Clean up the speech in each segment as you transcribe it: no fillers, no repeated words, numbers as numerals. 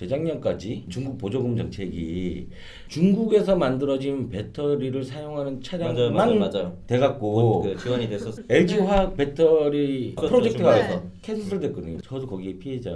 재작년까지 중국 보조금 정책이 중국에서 만들어진 배터리를 사용하는 차량만 맞아요. 돼갖고 그 지원이 됐었어. LG화학 배터리 그렇죠, 프로젝트가 중국에서. 캔슬됐거든요. 저도 거기에 피해자.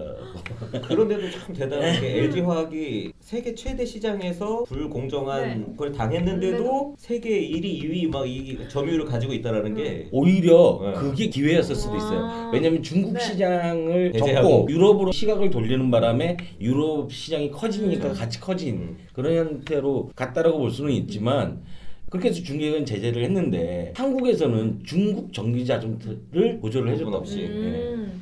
그런데도 참 대단한 게 LG화학이 세계 최대 시장에서 불공정한 걸 당했는데도 세계 1위, 2위 막 이 점유율을 가지고 있다라는 게 오히려 네. 그게 기회였을 수도 있어요. 아. 왜냐면 중국 네. 시장을 배제하고. 접고 유럽으로 시각을 돌리는 바람에 유럽 시장이 커지니까 같이 커진 그런 형태로 갔다라고 볼 수는 있지만 그렇게 해서 중국은 제재를 했는데 한국에서는 중국 전기 자동차를 보조를 해줬던 부분 없이.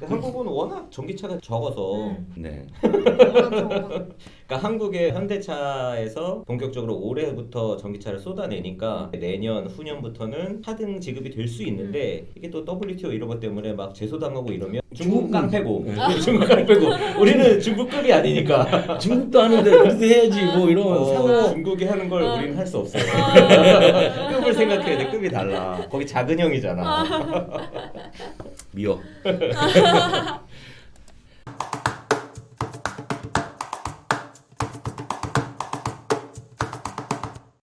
한국은 워낙 전기차가 적어서 네. 그러니까 한국의 현대차에서 본격적으로 올해부터 전기차를 쏟아내니까 내년 후년부터는 차등 지급이 될 수 있는데 이게 또 WTO 이런 것 때문에 막 제소당하고 이러면 중국 깡패고 중국 깡패고 우리는 중국급이 아니니까 중국도 하는데 우리도 해야지 뭐 이런 상호 중국이 하는 걸 우리는 할 수 없어요. 급을 생각해야 돼. 급이 달라. 거기 작은 형이잖아. 미워.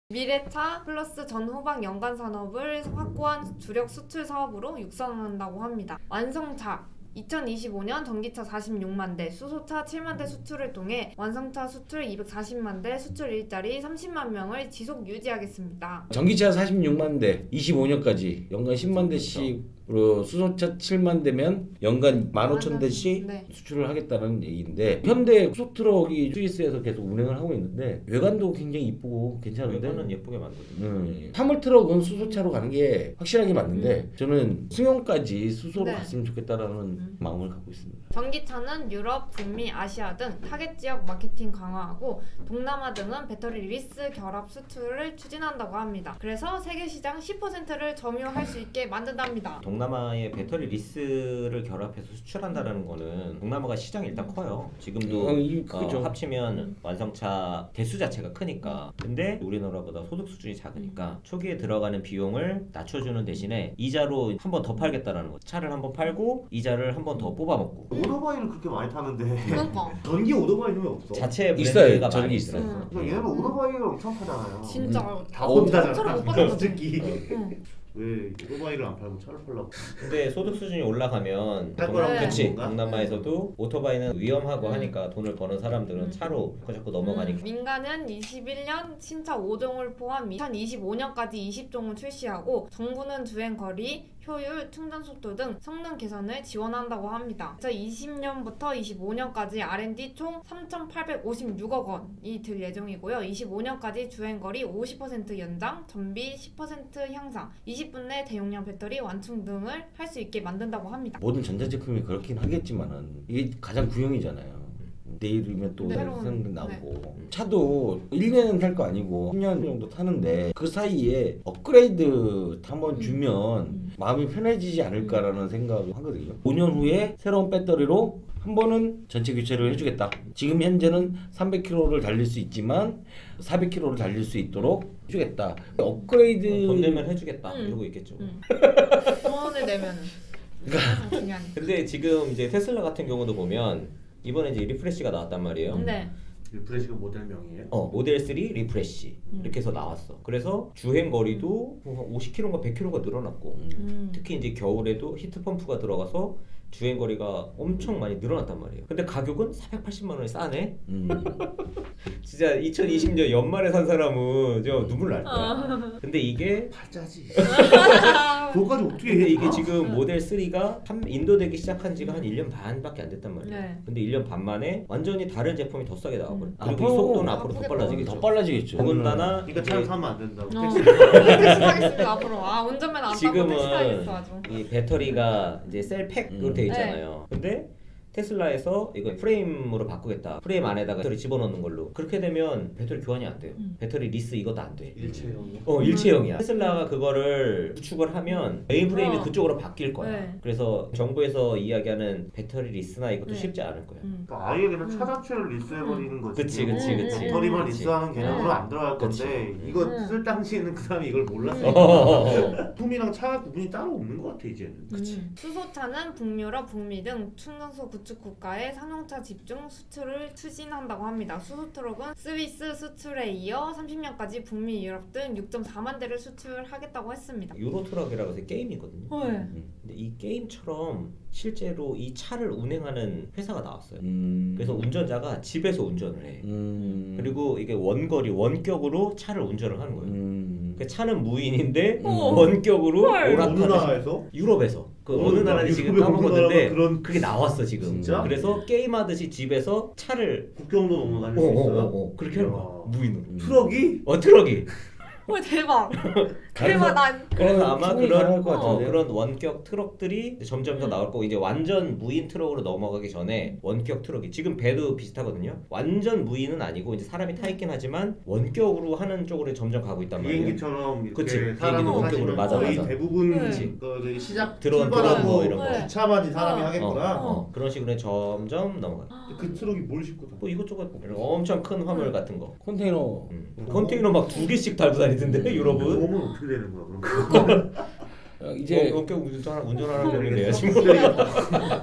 미래차 플러스 전후방 연간 산업을 확고한 주력 수출 사업으로 육성한다고 합니다. 완성차 2025년 전기차 46만 대, 수소차 7만 대 수출을 통해 완성차 수출 240만 대, 수출 일자리 30만 명을 지속 유지하겠습니다. 전기차 46만 대, 25년까지 연간 10만 대씩으로 수소차 7만 대면 연간 15,000대씩 네. 수출을 하겠다는 얘기인데 현대 수소트럭이 스위스에서 계속 운행을 하고 있는데 외관도 굉장히 이쁘고 괜찮은데 외관은 예쁘게 만들거든요. 화물트럭은 수소차로 가는 게 확실하게 맞는데 저는 승용까지 수소로 네. 갔으면 좋겠다라는 마음을 갖고 있습니다. 전기차는 유럽, 북미, 아시아 등 타겟 지역 마케팅 강화하고 동남아 등은 배터리 리스 결합 수출을 추진한다고 합니다. 그래서 세계 시장 10%를 점유할 수 있게 만든답니다. 동남아의 배터리 리스를 결합해서 수출한다라는 거는 동남아가 시장이 일단 커요. 지금도 그죠. 합치면 완성차 대수 자체가 크니까. 근데 우리나라보다 소득 수준이 작으니까 초기에 들어가는 비용을 낮춰주는 대신에 이자로 한 번 더 팔겠다라는 거. 차를 한 번 팔고 이자를 한 번 더 뽑아먹고. 오토바이를 그렇게 많이 타는데 그러니까 전기 오토바이는 왜 없어? 자체 있어요. 브랜드가 전기 많이 있어요. 있어요. 그러니까 얘네는 오토바이를 엄청 타잖아요. 진짜 다 엄청 혼자잖아. 못 받았거든. 특히 응. 왜 오토바이를 안 팔고 차를 팔라고? 근데 소득 수준이 올라가면 할 거라고 그치 건가? 동남아에서도 오토바이는 위험하고 하니까 돈을 버는 사람들은 차로 자꾸 넘어가니까 민간은 21년 신차 5종을 포함 2025년까지 20종을 출시하고 정부는 주행거리, 효율, 충전 속도 등 성능 개선을 지원한다고 합니다. 2020년부터 25년까지 R&D 총 3,856억 원이 들 예정이고요. 25년까지 주행거리 50% 연장, 전비 10% 향상, 20분 내 대용량 배터리 완충 등을 할 수 있게 만든다고 합니다. 모든 전자제품이 그렇긴 하겠지만은 이게 가장 구형이잖아요. 내일이면 또 네, 새로운 새로운, 게 나오고 차도 1년은 탈 거 아니고 10년 정도 타는데 그 사이에 업그레이드 한번 주면 마음이 편해지지 않을까라는 생각을 하거든요. 5년 후에 새로운 배터리로 한 번은 전체 교체를 해주겠다. 지금 현재는 300km를 달릴 수 있지만 400km를 달릴 수 있도록 해주겠다. 업그레이드 돈 내면 해주겠다 이러고 있겠죠. 돈을 내면은 가장 중요하니까. 근데 지금 이제 테슬라 같은 경우도 보면 이번에 이제 리프레시가 나왔단 말이에요. 네. 리프레시가 모델명이에요? 모델 3 리프레시 이렇게 해서 나왔어. 그래서 주행 거리도 50km인가 100km가 늘어났고 특히 이제 겨울에도 히트 펌프가 들어가서 주행 거리가 엄청 많이 늘어났단 말이에요. 근데 가격은 480만 원에 싸네. 진짜 2020년 연말에 산 사람은 저 눈물 날 거야. 근데 이게 팔자지. 그거까지 어떻게 근데 해? 이게 지금 모델 3가 인도되기 시작한 지가 한 1년 반밖에 안 됐단 말이에요. 네. 근데 1년 반 만에 완전히 다른 제품이 더 싸게 나와버려. 그리고 이 앞으로 속도는 앞으로 더 바쁘겠다. 빨라지겠죠. 더 빨라지겠죠. 더군다나 그러니까 차를 사면 안 된다고. 택시 타겠습니다 앞으로. 운전면 안 타고 지금은 택시 타겠어 아주. 이 배터리가 이제 셀팩으로 돼 있잖아요. 근데 테슬라에서 이거 프레임으로 바꾸겠다. 프레임 안에다가 배터리 집어넣는 걸로. 그렇게 되면 배터리 교환이 안 돼요. 배터리 리스 이것도 안 돼. 일체형이요? 일체형이야. 테슬라가 그거를 구축을 하면 메인 프레임이 그쪽으로 바뀔 거야. 네. 그래서 정부에서 이야기하는 배터리 리스나 이것도 네. 쉽지 않을 거야. 그러니까 아예 그냥 차 자체를 리스해버리는 거지. 그치. 배터리만 그치. 리스하는 개념으로 안 들어갈 그치. 건데 이거 쓸 당시에는 그 사람이 이걸 몰랐어. 부품이랑 차 구분이 따로 없는 것 같아 이제는. 그치. 수소차는 북유럽, 북미 등 충전소 우측 국가의 상용차 집중 수출을 추진한다고 합니다. 수소 트럭은 스위스 수출에 이어 30년까지 북미, 유럽 등 6.4만 대를 수출하겠다고 했습니다. 유로트럭이라고 해서 게임이거든요. 네. 근데 이 게임처럼 실제로 이 차를 운행하는 회사가 나왔어요. 음. 그래서 운전자가 집에서 운전을 해. 음. 그리고 이게 원거리, 원격으로 차를 운전을 하는 거예요. 그 차는 무인인데 어. 원격으로 헐. 어느 오락하는 나라에서? 유럽에서 그 어느 어느 나라? 나라인지 지금 유럽에 어느 까먹었는데 나라가 그런- 그게 나왔어 지금. 진짜? 그래서 게임하듯이 집에서 차를 국경도 넘어 다닐 수 있어요? 그렇게 하는 거야. 이야. 무인으로. 트럭이? 트럭이. 헐 대박. 가능성- 대박 난. 그래서 아마 충분히 가능할 것 그런 같은데. 그런 원격 트럭들이 점점 더 나올 거고 이제 완전 무인 트럭으로 넘어가기 전에 원격 트럭이 지금 배도 비슷하거든요. 완전 무인은 아니고 이제 사람이 타 있긴 하지만 원격으로 하는 쪽으로 점점 가고 있단 말이에요. 비행기처럼 이렇게 그치, 사람이 비행기는 원격으로, 맞아, 거의 맞아. 대부분 네. 그 시작 드론 출발하고 뭐 이런 거. 네. 주차만이 사람이 어. 하겠구나. 그런 식으로 점점 넘어가. 그 트럭이 뭘 싣고 다? 뭐 이것저것 엄청 큰 화물 같은 거. 컨테이너 컨테이너 막 2개씩 달고 다니던데 유럽은. 그러면 어떻게 되는 거야? 그럼 이제 원격 운전하는 놈이네요 지금.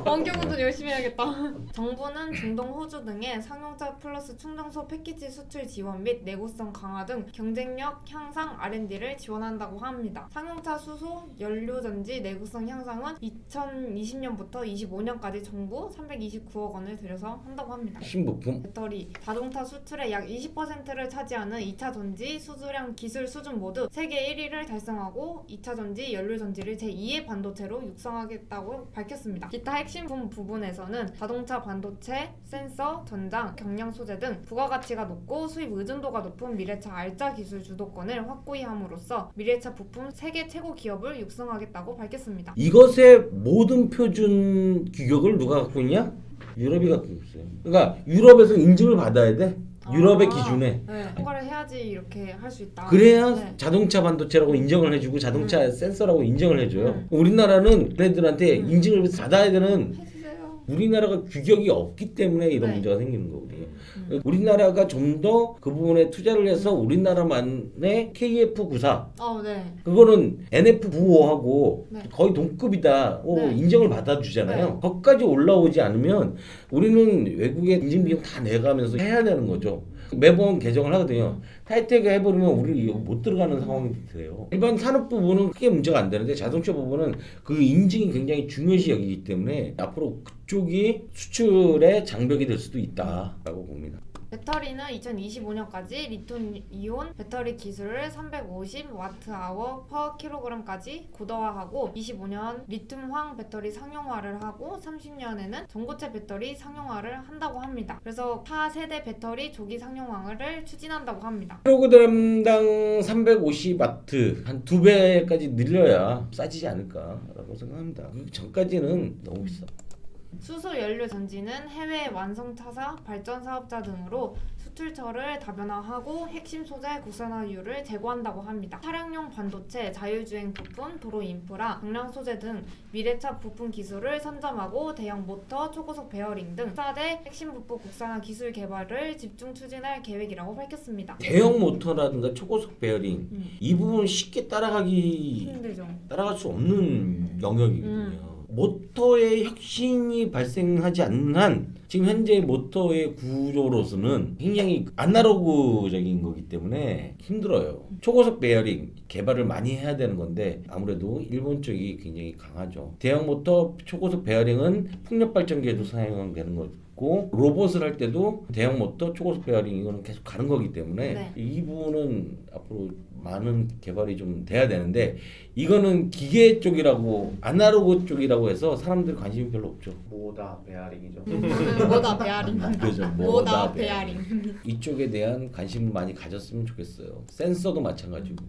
원격 운전 열심히 해야겠다. 정부는 중동, 호주 등의 상용차 플러스 충전소 패키지 수출 지원 및 내구성 강화 등 경쟁력 향상 R&D를 지원한다고 합니다. 상용차 수소, 연료전지 내구성 향상은 2020년부터 25년까지 정부 329억 원을 들여서 한다고 합니다. 신부품. 배터리, 자동차 수출의 약 20%를 차지하는 2차 전지 수주량 기술 수준 모두 세계 1위를 달성하고 2차 전지, 연료전지를 제2의 반도체로 육성하겠다고 밝혔습니다. 기타 핵심 부분에서는 자동차 반도체, 센서, 전장, 경량 소재 등 부가가치가 높고 수입 의존도가 높은 미래차 R자 기술 주도권을 확고히 함으로써 미래차 부품 세계 최고 기업을 육성하겠다고 밝혔습니다. 이것의 모든 표준 규격을 누가 갖고 있냐? 유럽이 갖고 있어요. 그러니까 유럽에서 인증을 받아야 돼. 유럽의 기준에. 네, 통과를 해야지 이렇게 할 수 있다. 그래야 네. 자동차 반도체라고 인정을 해주고 자동차 센서라고 인정을 해줘요. 우리나라는 걔네들한테 인증을 받아야 되는 해주세요. 우리나라가 규격이 없기 때문에 이런 네. 문제가 생기는 거거든요. 우리나라가 좀 더 그 부분에 투자를 해서 우리나라만의 KF94 네. 그거는 NF95하고 네. 거의 동급이다. 네. 인정을 받아주잖아요. 네. 거기까지 올라오지 않으면 우리는 외국에 인증 비용 다 내가면서 해야 되는 거죠. 매번 개정을 하거든요. 하이테크 해버리면 우리 여기 못 들어가는 상황이 돼요. 일반 산업 부분은 크게 문제가 안 되는데 자동차 부분은 그 인증이 굉장히 중요시 여기기 때문에 앞으로 그쪽이 수출의 장벽이 될 수도 있다라고 봅니다. 배터리는 2025년까지 리튬이온 배터리 기술을 350Wh per kg까지 고도화하고 25년 리튬황 배터리 상용화를 하고 30년에는 전고체 배터리 상용화를 한다고 합니다. 그래서 타 세대 배터리 조기 상용화를 추진한다고 합니다. 킬로그램당 350와트 한 2배까지 늘려야 싸지지 않을까라고 생각합니다. 그 전까지는 너무 비싸. 수소 연료 전지는 해외 완성차사 발전 사업자 등으로 수출처를 다변화하고 핵심 소재 국산화율을 제고한다고 합니다. 차량용 반도체, 자율주행 부품, 도로 인프라, 경량 소재 등 미래차 부품 기술을 선점하고 대형 모터, 초고속 베어링 등 4대 핵심 부품 국산화 기술 개발을 집중 추진할 계획이라고 밝혔습니다. 대형 모터라든가 초고속 베어링 이 부분 쉽게 힘들죠. 따라갈 수 없는 영역이거든요. 모터의 혁신이 발생하지 않는 한 지금 현재 모터의 구조로서는 굉장히 아날로그적인 거기 때문에 힘들어요. 초고속 베어링 개발을 많이 해야 되는 건데 아무래도 일본 쪽이 굉장히 강하죠. 대형 모터 초고속 베어링은 풍력 발전기에도 사용되는 거고 로봇을 할 때도 대형 모터 초고속 베어링 이거는 계속 가는 거기 때문에 네. 이 부분은 앞으로 많은 개발이 좀 돼야 되는데 이거는 기계 쪽이라고 아날로그 쪽이라고 해서 사람들 관심이 별로 없죠. 모다 베어링이죠. 뭐다 베어링. 그죠. 뭐다 베어링. 이쪽에 대한 관심을 많이 가졌으면 좋겠어요. 센서도 마찬가지고.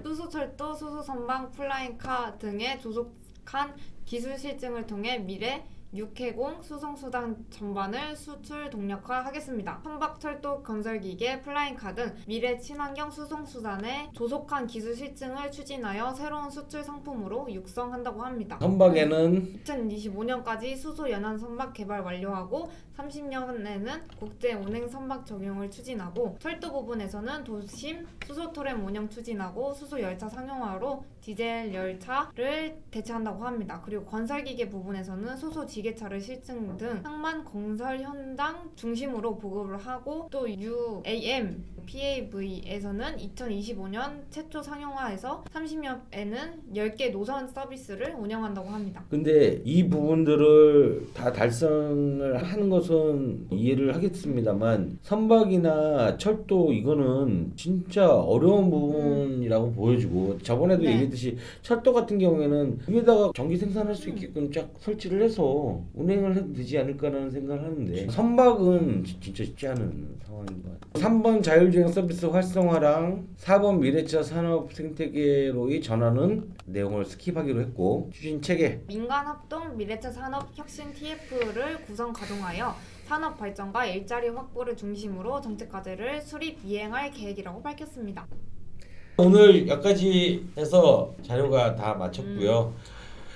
수소철도, 수소선박, 플라잉카 등의 조속한 기술 실증을 통해 미래 육해공 수송수단 전반을 수출 동력화하겠습니다. 선박철도 건설기계, 플라잉카 등 미래 친환경 수송수단의 조속한 기술 실증을 추진하여 새로운 수출 상품으로 육성한다고 합니다. 선박에는 2025년까지 수소 연안 선박 개발 완료하고 30년에는 국제 운행 선박 적용을 추진하고 철도 부분에서는 도심 수소 토렘 운영 추진하고 수소 열차 상용화로 디젤 열차를 대체한다고 합니다. 그리고 건설기계 부분에서는 수소 기계차를 실증 등 항만 건설 현장 중심으로 보급을 하고 또 UAM PAV에서는 2025년 최초 상용화해서 30년에는 10개 노선 서비스를 운영한다고 합니다. 근데 이 부분들을 다 달성을 하는 것은 이해를 하겠습니다만 선박이나 철도 이거는 진짜 어려운 부분이라고 보여지고 저번에도 네. 얘기했듯이 철도 같은 경우에는 위에다가 전기 생산할 수 있게끔 쫙 설치를 해서 운행을 해도 되지 않을까라는 생각을 하는데 선박은 진짜 쉽지 않은 상황인 것 같아요. 3번 자율주행 서비스 활성화랑 4번 미래차 산업 생태계로의 전환은 내용을 스킵하기로 했고 추진 체계 민간합동 미래차 산업 혁신 TF를 구성 가동하여 산업 발전과 일자리 확보를 중심으로 정책 과제를 수립 이행할 계획이라고 밝혔습니다. 오늘 여기까지 해서 자료가 다 마쳤고요.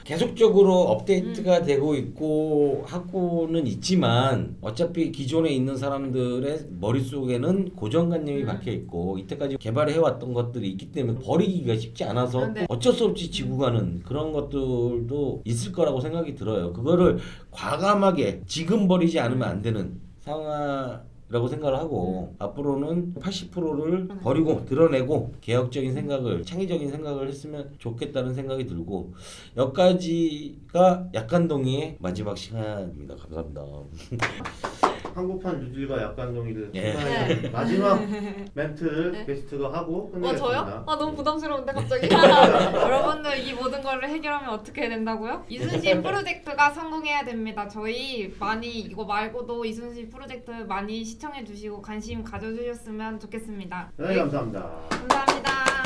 계속적으로 업데이트가 되고 있고 하고는 있지만 어차피 기존에 있는 사람들의 머릿속에는 고정관념이 박혀 있고 이때까지 개발해 왔던 것들이 있기 때문에 버리기가 쉽지 않아서 네. 어쩔 수 없이 지고 가는 그런 것들도 있을 거라고 생각이 들어요. 그거를 과감하게 지금 버리지 않으면 안 되는 상황이라고 생각을 하고 앞으로는 80%를 버리고 드러내고 개혁적인 생각을 창의적인 생각을 했으면 좋겠다는 생각이 들고 여기까지가 약간동이의 마지막 시간입니다. 감사합니다. 한국판 유질과 약간동이를 예. 네. 마지막 멘트 게스트가 하고 끝내겠습니다. 저요? 너무 부담스러운데 갑자기. 여러분들 이 모든 거를 해결하면 어떻게 해야 된다고요? 이순신 프로젝트가 성공해야 됩니다. 저희 많이 이거 말고도 이순신 프로젝트 많이 시청해 주시고 관심 가져주셨으면 좋겠습니다. 네, 감사합니다. 감사합니다.